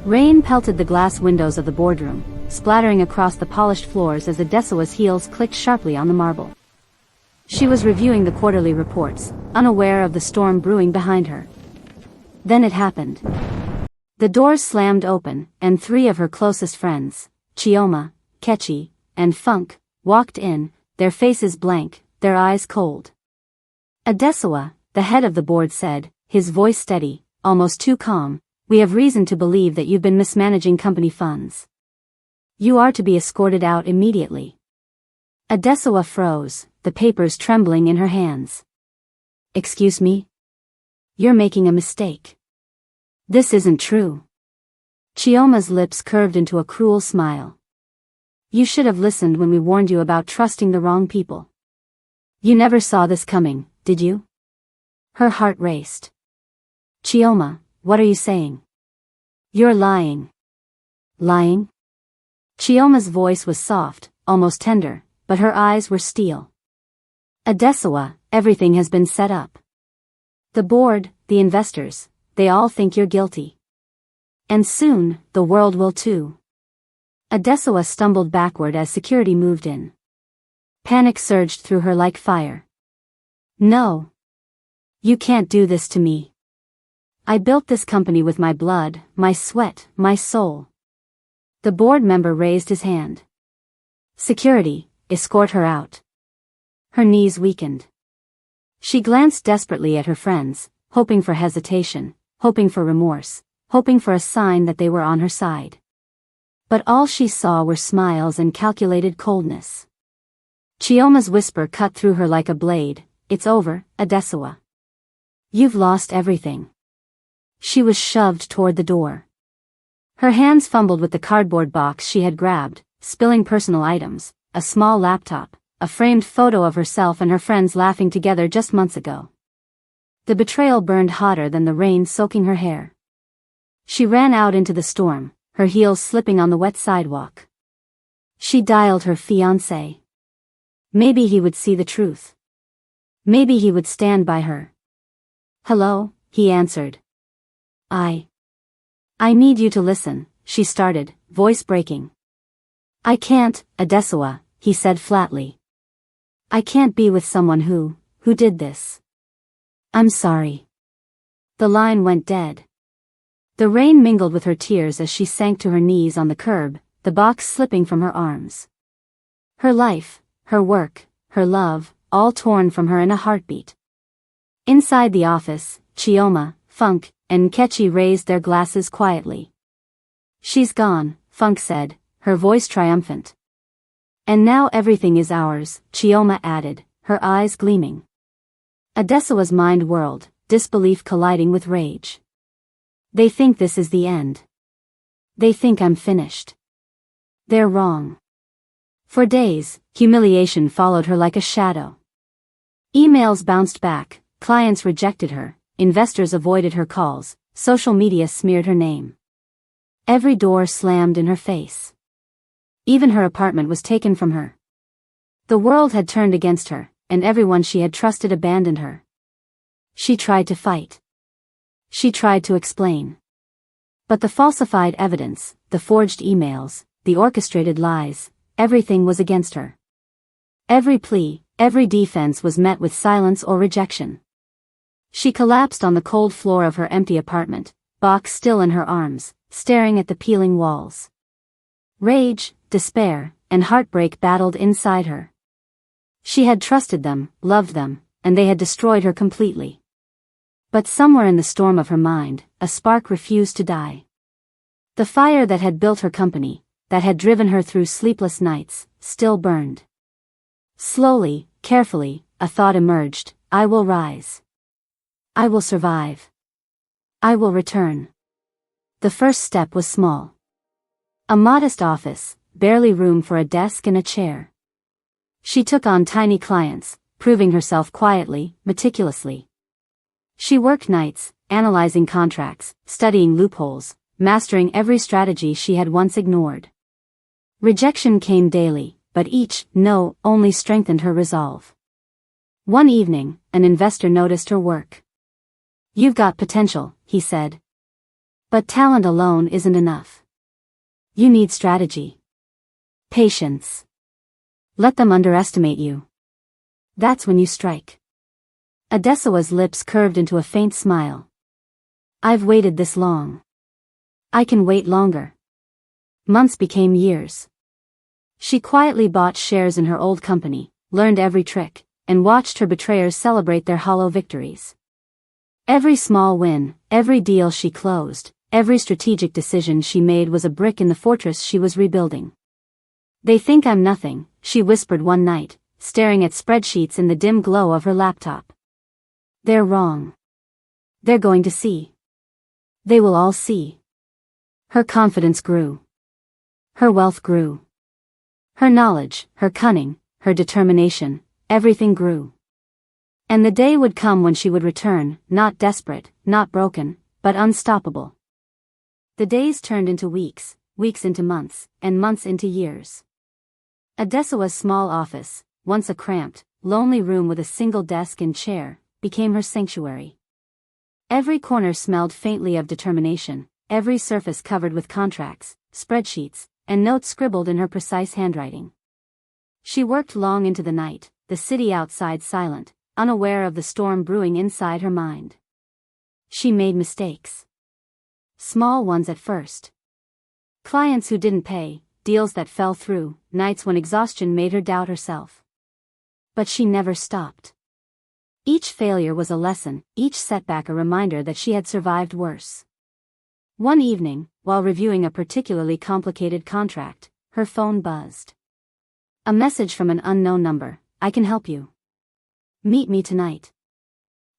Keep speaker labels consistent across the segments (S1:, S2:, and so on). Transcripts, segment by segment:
S1: Rain pelted the glass windows of the boardroom, splattering across the polished floors as Adesuwa's heels clicked sharply on the marble. She was reviewing the quarterly reports, unaware of the storm brewing behind her. Then it happened. The doors slammed open, and three of her closest friends, Chioma, Kechi, and Funk, walked in, their faces blank, their eyes cold. Adesuwa, the head of the board, said, his voice steady, almost too calm, "We have reason to believe that you've been mismanaging company funds. You are to be escorted out immediately." Adesuwa froze, the papers trembling in her hands. "Excuse me? You're making a mistake. This isn't true." Chioma's lips curved into a cruel smile. "You should have listened when we warned you about trusting the wrong people. You never saw this coming, did you?" Her heart raced. "Chioma, what are you saying? You're lying." "Lying?" Chioma's voice was soft, almost tender, but her eyes were steel. "Adesuwa, everything has been set up. The board, the investors, they all think you're guilty. And soon, the world will too." Adesuwa stumbled backward as security moved in. Panic surged through her like fire. "No. You can't do this to me. I built this company with my blood, my sweat, my soul." The board member raised his hand. "Security, escort her out." Her knees weakened. She glanced desperately at her friends, hoping for hesitation, hoping for remorse, hoping for a sign that they were on her side. But all she saw were smiles and calculated coldness. Chioma's whisper cut through her like a blade, "It's over, Adesuwa. You've lost everything." She was shoved toward the door. Her hands fumbled with the cardboard box she had grabbed, spilling personal items, a small laptop, a framed photo of herself and her friends laughing together just months ago. The betrayal burned hotter than the rain soaking her hair. She ran out into the storm, her heels slipping on the wet sidewalk. She dialed her fiancé. Maybe he would see the truth. Maybe he would stand by her. "Hello," he answered. I need you to listen," she started, voice breaking. "I can't, Adesuwa," he said flatly. "I can't be with someone who did this. I'm sorry." The line went dead. The rain mingled with her tears as she sank to her knees on the curb, the box slipping from her arms. Her life, her work, her love, all torn from her in a heartbeat. Inside the office, Chioma, Funk, and Kechi raised their glasses quietly. "She's gone," Funk said, her voice triumphant. "And now everything is ours," Chioma added, her eyes gleaming. Adesuwa's mind whirled, disbelief colliding with rage. "They think this is the end. They think I'm finished. They're wrong." For days, humiliation followed her like a shadow. Emails bounced back, clients rejected her, investors avoided her calls, social media smeared her name. Every door slammed in her face. Even her apartment was taken from her. The world had turned against her, and everyone she had trusted abandoned her. She tried to fight. She tried to explain. But the falsified evidence, the forged emails, the orchestrated lies, everything was against her. Every plea, every defense was met with silence or rejection. She collapsed on the cold floor of her empty apartment, box still in her arms, staring at the peeling walls. Rage, despair, and heartbreak battled inside her. She had trusted them, loved them, and they had destroyed her completely. But somewhere in the storm of her mind, a spark refused to die. The fire that had built her company, that had driven her through sleepless nights, still burned. Slowly, carefully, a thought emerged: I will rise. I will survive. I will return. The first step was small. A modest office, barely room for a desk and a chair. She took on tiny clients, proving herself quietly, meticulously. She worked nights, analyzing contracts, studying loopholes, mastering every strategy she had once ignored. Rejection came daily, but each no only strengthened her resolve. One evening, an investor noticed her work. "You've got potential," he said. But talent alone isn't enough. You need strategy. Patience. Let them underestimate you. That's when you strike. Adesuwa's lips curved into a faint smile. I've waited this long. I can wait longer. Months became years. She quietly bought shares in her old company, learned every trick, and watched her betrayers celebrate their hollow victories. Every small win, every deal she closed, every strategic decision she made was a brick in the fortress she was rebuilding. They think I'm nothing, she whispered one night, staring at spreadsheets in the dim glow of her laptop. They're wrong. They're going to see. They will all see. Her confidence grew. Her wealth grew. Her knowledge, her cunning, her determination, everything grew. And the day would come when she would return, not desperate, not broken, but unstoppable. The days turned into weeks, weeks into months, and months into years. Adesuwa's small office, once a cramped, lonely room with a single desk and chair, became her sanctuary. Every corner smelled faintly of determination, every surface covered with contracts, spreadsheets, and notes scribbled in her precise handwriting. She worked long into the night, the city outside silent, unaware of the storm brewing inside her mind. She made mistakes. Small ones at first. Clients who didn't pay, deals that fell through, nights when exhaustion made her doubt herself. But she never stopped. Each failure was a lesson, each setback a reminder that she had survived worse. One evening, while reviewing a particularly complicated contract, her phone buzzed. A message from an unknown number, I can help you. Meet me tonight.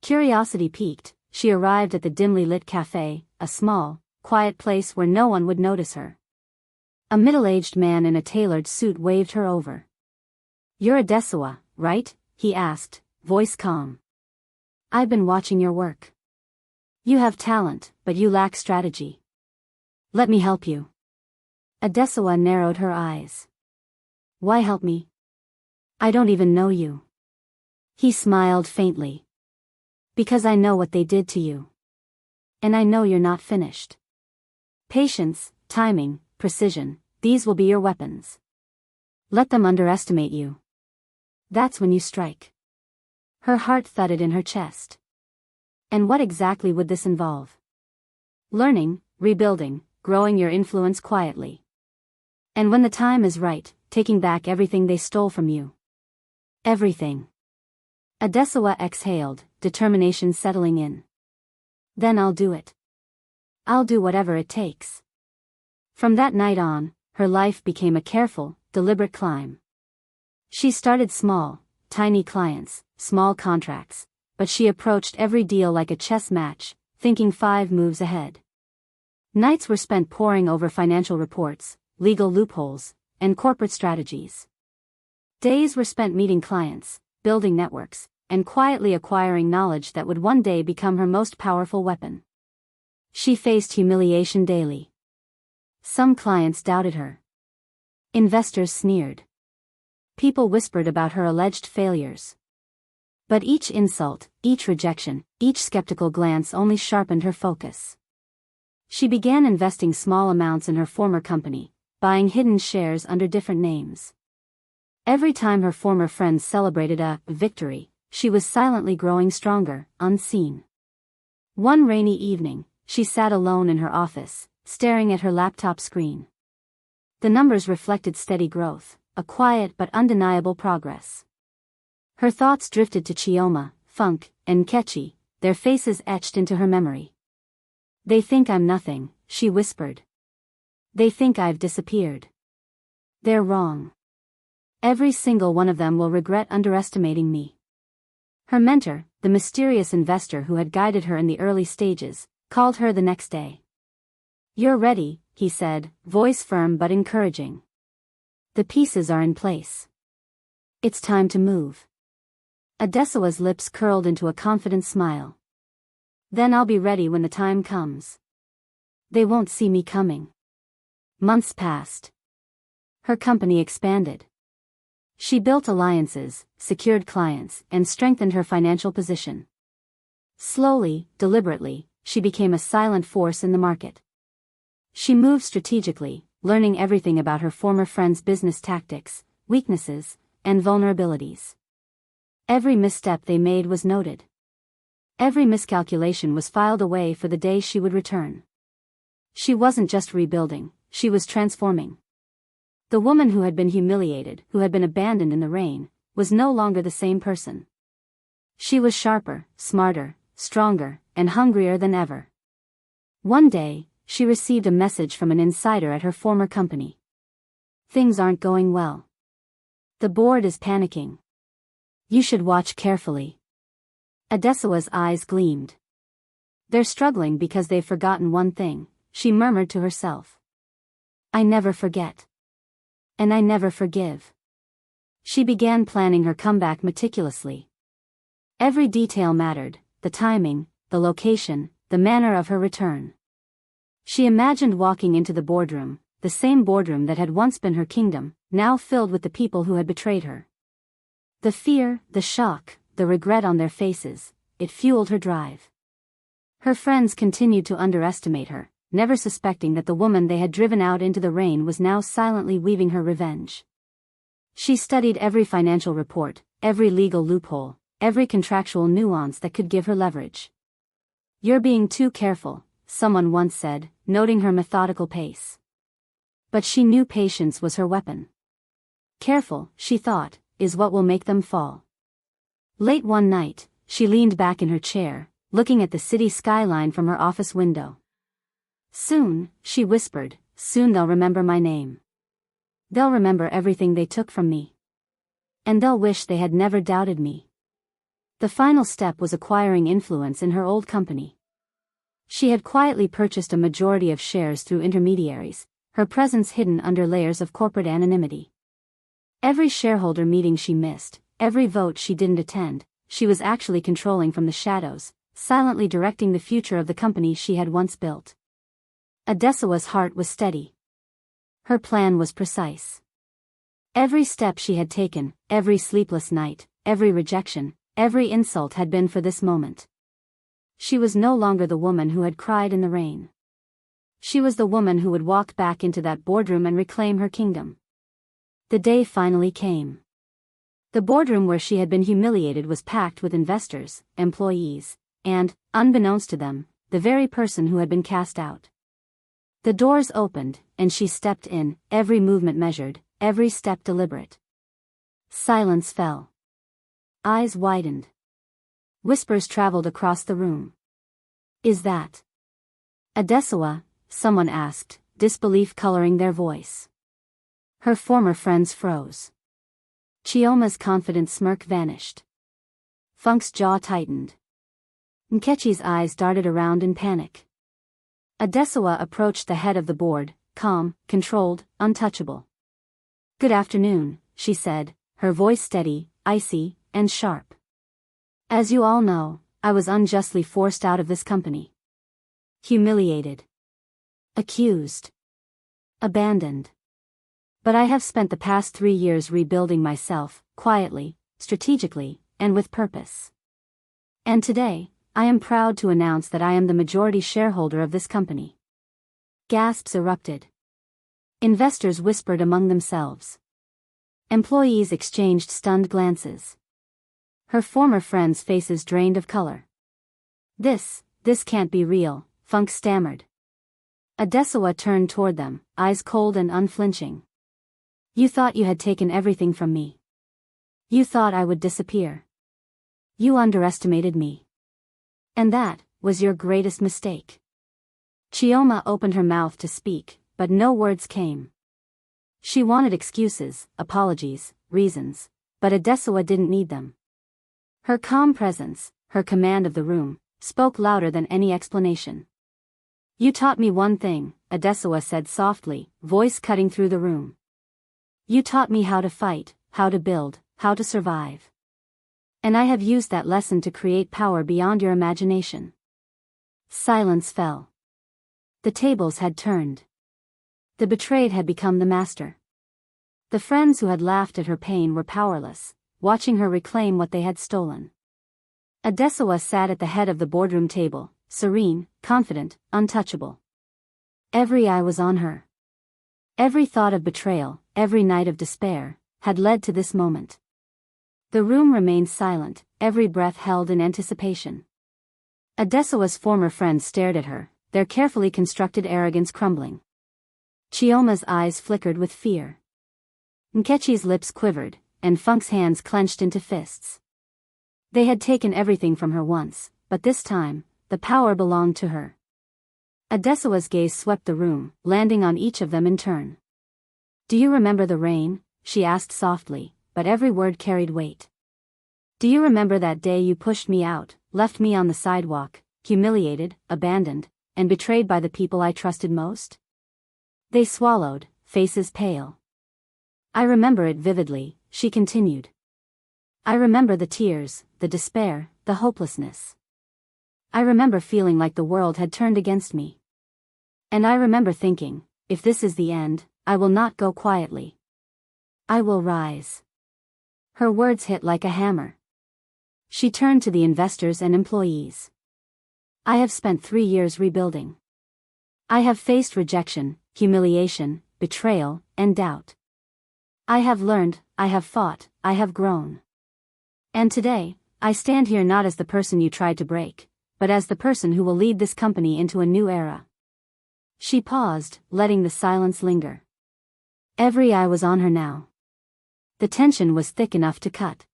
S1: Curiosity piqued, she arrived at the dimly lit cafe, a small, quiet place where no one would notice her. A middle-aged man in a tailored suit waved her over. You're Adesuwa, right? He asked, voice calm. I've been watching your work. You have talent, but you lack strategy. Let me help you. Adesuwa narrowed her eyes. Why help me? I don't even know you. He smiled faintly. Because I know what they did to you. And I know you're not finished. Patience, timing, precision, these will be your weapons. Let them underestimate you. That's when you strike. Her heart thudded in her chest. And what exactly would this involve? Learning, rebuilding, growing your influence quietly. And when the time is right, taking back everything they stole from you. Everything. Adesuwa exhaled, determination settling in. Then I'll do it. I'll do whatever it takes. From that night on, her life became a careful, deliberate climb. She started small, tiny clients, small contracts, but she approached every deal like a chess match, thinking 5 moves ahead. Nights were spent poring over financial reports, legal loopholes, and corporate strategies. Days were spent meeting clients, building networks, and quietly acquiring knowledge that would one day become her most powerful weapon. She faced humiliation daily. Some clients doubted her. Investors sneered. People whispered about her alleged failures. But each insult, each rejection, each skeptical glance only sharpened her focus. She began investing small amounts in her former company, buying hidden shares under different names. Every time her former friends celebrated a victory, she was silently growing stronger, unseen. One rainy evening, she sat alone in her office, staring at her laptop screen. The numbers reflected steady growth, a quiet but undeniable progress. Her thoughts drifted to Chioma, Funk, and Kechi, their faces etched into her memory. They think I'm nothing, she whispered. They think I've disappeared. They're wrong. Every single one of them will regret underestimating me. Her mentor, the mysterious investor who had guided her in the early stages, called her the next day. You're ready, he said, voice firm but encouraging. The pieces are in place. It's time to move. Adesuwa's lips curled into a confident smile. Then I'll be ready when the time comes. They won't see me coming. Months passed. Her company expanded. She built alliances, secured clients, and strengthened her financial position. Slowly, deliberately, she became a silent force in the market. She moved strategically, learning everything about her former friends' business tactics, weaknesses, and vulnerabilities. Every misstep they made was noted. Every miscalculation was filed away for the day she would return. She wasn't just rebuilding, she was transforming. The woman who had been humiliated, who had been abandoned in the rain, was no longer the same person. She was sharper, smarter, stronger, and hungrier than ever. One day, she received a message from an insider at her former company. Things aren't going well. The board is panicking. You should watch carefully. Adesuwa's eyes gleamed. They're struggling because they've forgotten one thing, she murmured to herself. I never forget. And I never forgive. She began planning her comeback meticulously. Every detail mattered, the timing, the location, the manner of her return. She imagined walking into the boardroom, the same boardroom that had once been her kingdom, now filled with the people who had betrayed her. The fear, the shock, the regret on their faces, it fueled her drive. Her friends continued to underestimate her, never suspecting that the woman they had driven out into the rain was now silently weaving her revenge. She studied every financial report, every legal loophole, every contractual nuance that could give her leverage. You're being too careful, someone once said, noting her methodical pace. But she knew patience was her weapon. Careful, she thought, is what will make them fall. Late one night, she leaned back in her chair, looking at the city skyline from her office window. Soon, she whispered, soon they'll remember my name. They'll remember everything they took from me. And they'll wish they had never doubted me. The final step was acquiring influence in her old company. She had quietly purchased a majority of shares through intermediaries, her presence hidden under layers of corporate anonymity. Every shareholder meeting she missed, every vote she didn't attend, she was actually controlling from the shadows, silently directing the future of the company she had once built. Adesuwa's heart was steady. Her plan was precise. Every step she had taken, every sleepless night, every rejection, every insult had been for this moment. She was no longer the woman who had cried in the rain. She was the woman who would walk back into that boardroom and reclaim her kingdom. The day finally came. The boardroom where she had been humiliated was packed with investors, employees, and, unbeknownst to them, the very person who had been cast out. The doors opened, and she stepped in, every movement measured, every step deliberate. Silence fell. Eyes widened. Whispers traveled across the room. Is that Adesuwa? Someone asked, disbelief coloring their voice. Her former friends froze. Chioma's confident smirk vanished. Funk's jaw tightened. Nkechi's eyes darted around in panic. Adesuwa approached the head of the board, calm, controlled, untouchable. Good afternoon, she said, her voice steady, icy, and sharp. As you all know, I was unjustly forced out of this company. Humiliated. Accused. Abandoned. But I have spent the past 3 years rebuilding myself, quietly, strategically, and with purpose. And today, I am proud to announce that I am the majority shareholder of this company. Gasps erupted. Investors whispered among themselves. Employees exchanged stunned glances. Her former friends' faces drained of color. This can't be real, Funk stammered. Adesuwa turned toward them, eyes cold and unflinching. You thought you had taken everything from me. You thought I would disappear. You underestimated me. And that was your greatest mistake. Chioma opened her mouth to speak, but no words came. She wanted excuses, apologies, reasons, but Adesuwa didn't need them. Her calm presence, her command of the room, spoke louder than any explanation. You taught me one thing, Adesuwa said softly, voice cutting through the room. You taught me how to fight, how to build, how to survive. And I have used that lesson to create power beyond your imagination. Silence fell. The tables had turned. The betrayed had become the master. The friends who had laughed at her pain were powerless, watching her reclaim what they had stolen. Adesuwa sat at the head of the boardroom table, serene, confident, untouchable. Every eye was on her. Every thought of betrayal, every night of despair, had led to this moment. The room remained silent, every breath held in anticipation. Adesuwa's former friends stared at her, their carefully constructed arrogance crumbling. Chioma's eyes flickered with fear. Nkechi's lips quivered, and Funk's hands clenched into fists. They had taken everything from her once, but this time, the power belonged to her. Adesuwa's gaze swept the room, landing on each of them in turn. "Do you remember the rain?" she asked softly, but every word carried weight. "Do you remember that day you pushed me out, left me on the sidewalk, humiliated, abandoned, and betrayed by the people I trusted most?" They swallowed, faces pale. "I remember it vividly," she continued. "I remember the tears, the despair, the hopelessness. I remember feeling like the world had turned against me. And I remember thinking, if this is the end, I will not go quietly. I will rise." Her words hit like a hammer. She turned to the investors and employees. "I have spent 3 years rebuilding. I have faced rejection, humiliation, betrayal, and doubt. I have learned, I have fought, I have grown. And today, I stand here not as the person you tried to break, but as the person who will lead this company into a new era." She paused, letting the silence linger. Every eye was on her now. The tension was thick enough to cut.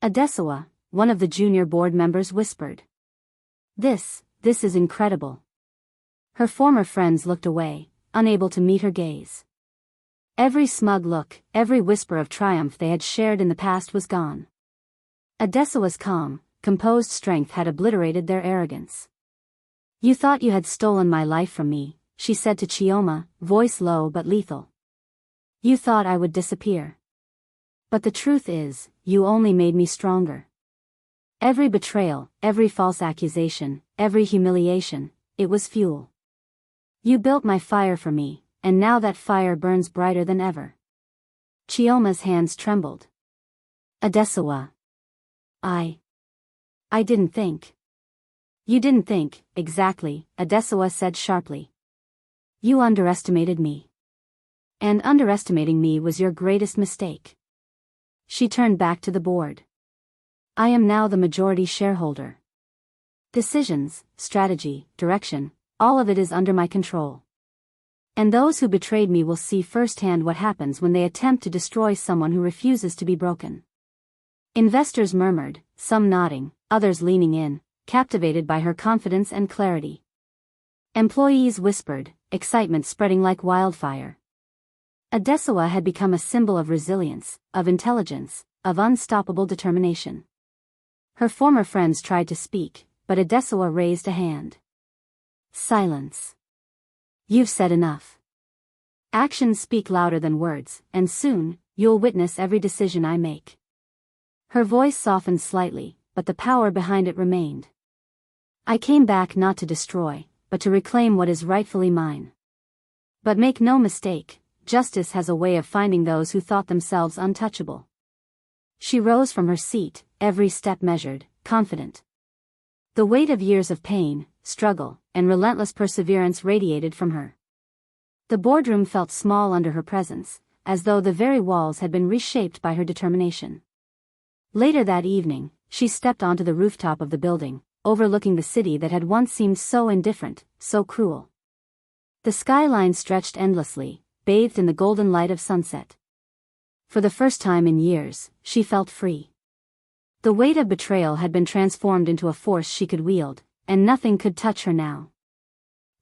S1: Adesuwa, one of the junior board members, whispered, This is incredible." Her former friends looked away, unable to meet her gaze. Every smug look, every whisper of triumph they had shared in the past was gone. Adesuwa's calm, composed strength had obliterated their arrogance. "You thought you had stolen my life from me," she said to Chioma, voice low but lethal. "You thought I would disappear. But the truth is, you only made me stronger. Every betrayal, every false accusation, every humiliation, it was fuel. You built my fire for me, and now that fire burns brighter than ever." Chioma's hands trembled. "Adesuwa. I didn't think." "You didn't think, exactly," Adesuwa said sharply. "You underestimated me. And underestimating me was your greatest mistake." She turned back to the board. "I am now the majority shareholder. Decisions, strategy, direction, all of it is under my control. And those who betrayed me will see firsthand what happens when they attempt to destroy someone who refuses to be broken." Investors murmured, some nodding, others leaning in, captivated by her confidence and clarity. Employees whispered, excitement spreading like wildfire. Adesuwa had become a symbol of resilience, of intelligence, of unstoppable determination. Her former friends tried to speak, but Adesuwa raised a hand. "Silence. You've said enough. Actions speak louder than words, and soon, you'll witness every decision I make." Her voice softened slightly, but the power behind it remained. "I came back not to destroy, but to reclaim what is rightfully mine. But make no mistake, justice has a way of finding those who thought themselves untouchable." She rose from her seat, every step measured, confident. The weight of years of pain, struggle, and relentless perseverance radiated from her. The boardroom felt small under her presence, as though the very walls had been reshaped by her determination. Later that evening, she stepped onto the rooftop of the building, overlooking the city that had once seemed so indifferent, so cruel. The skyline stretched endlessly, bathed in the golden light of sunset. For the first time in years, she felt free. The weight of betrayal had been transformed into a force she could wield, and nothing could touch her now.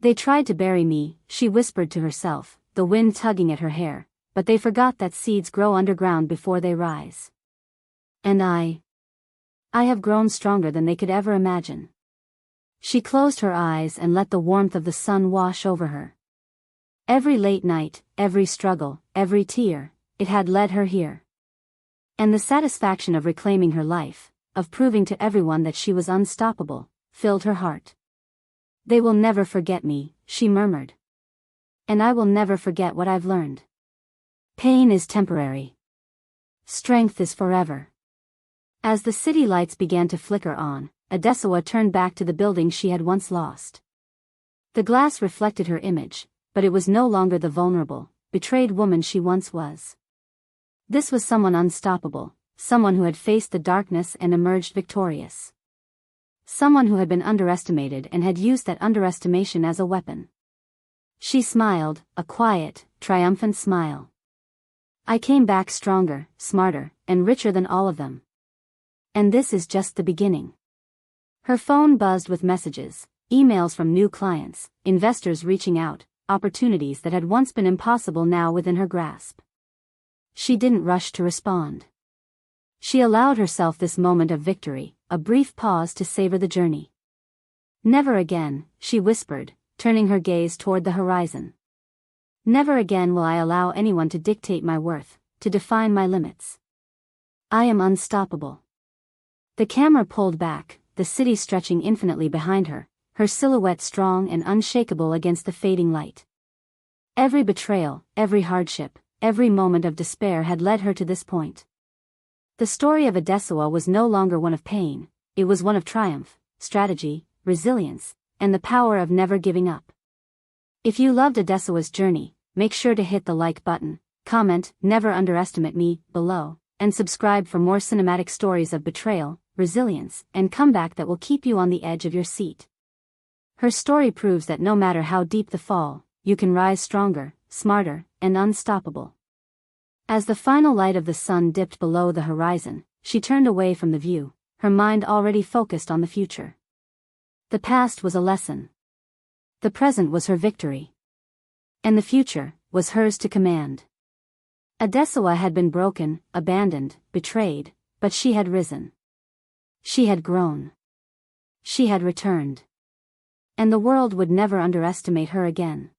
S1: "They tried to bury me," she whispered to herself, the wind tugging at her hair, "but they forgot that seeds grow underground before they rise. And I have grown stronger than they could ever imagine." She closed her eyes and let the warmth of the sun wash over her. Every late night, every struggle, every tear, it had led her here. And the satisfaction of reclaiming her life, of proving to everyone that she was unstoppable, filled her heart. "They will never forget me," she murmured. "And I will never forget what I've learned. Pain is temporary. Strength is forever." As the city lights began to flicker on, Adesuwa turned back to the building she had once lost. The glass reflected her image, but it was no longer the vulnerable, betrayed woman she once was. This was someone unstoppable, someone who had faced the darkness and emerged victorious. Someone who had been underestimated and had used that underestimation as a weapon. She smiled, a quiet, triumphant smile. I came back stronger, smarter, and richer than all of them. And this is just the beginning. Her phone buzzed with messages, emails from new clients, investors reaching out, opportunities that had once been impossible now within her grasp. She didn't rush to respond. She allowed herself this moment of victory, a brief pause to savor the journey. Never again, she whispered, turning her gaze toward the horizon. Never again will I allow anyone to dictate my worth, to define my limits. I am unstoppable. The camera pulled back, the city stretching infinitely behind her, her silhouette strong and unshakable against the fading light. Every betrayal, every hardship, every moment of despair had led her to this point. The story of Adesuwa was no longer one of pain, it was one of triumph, strategy, resilience, and the power of never giving up. If you loved Adesuwa's journey, make sure to hit the like button, comment, never underestimate me, below, and subscribe for more cinematic stories of betrayal, resilience, and comeback that will keep you on the edge of your seat. Her story proves that no matter how deep the fall, you can rise stronger, smarter, and unstoppable. As the final light of the sun dipped below the horizon, she turned away from the view, her mind already focused on the future. The past was a lesson. The present was her victory. And the future was hers to command. Adesuwa had been broken, abandoned, betrayed, but she had risen. She had grown. She had returned. And the world would never underestimate her again.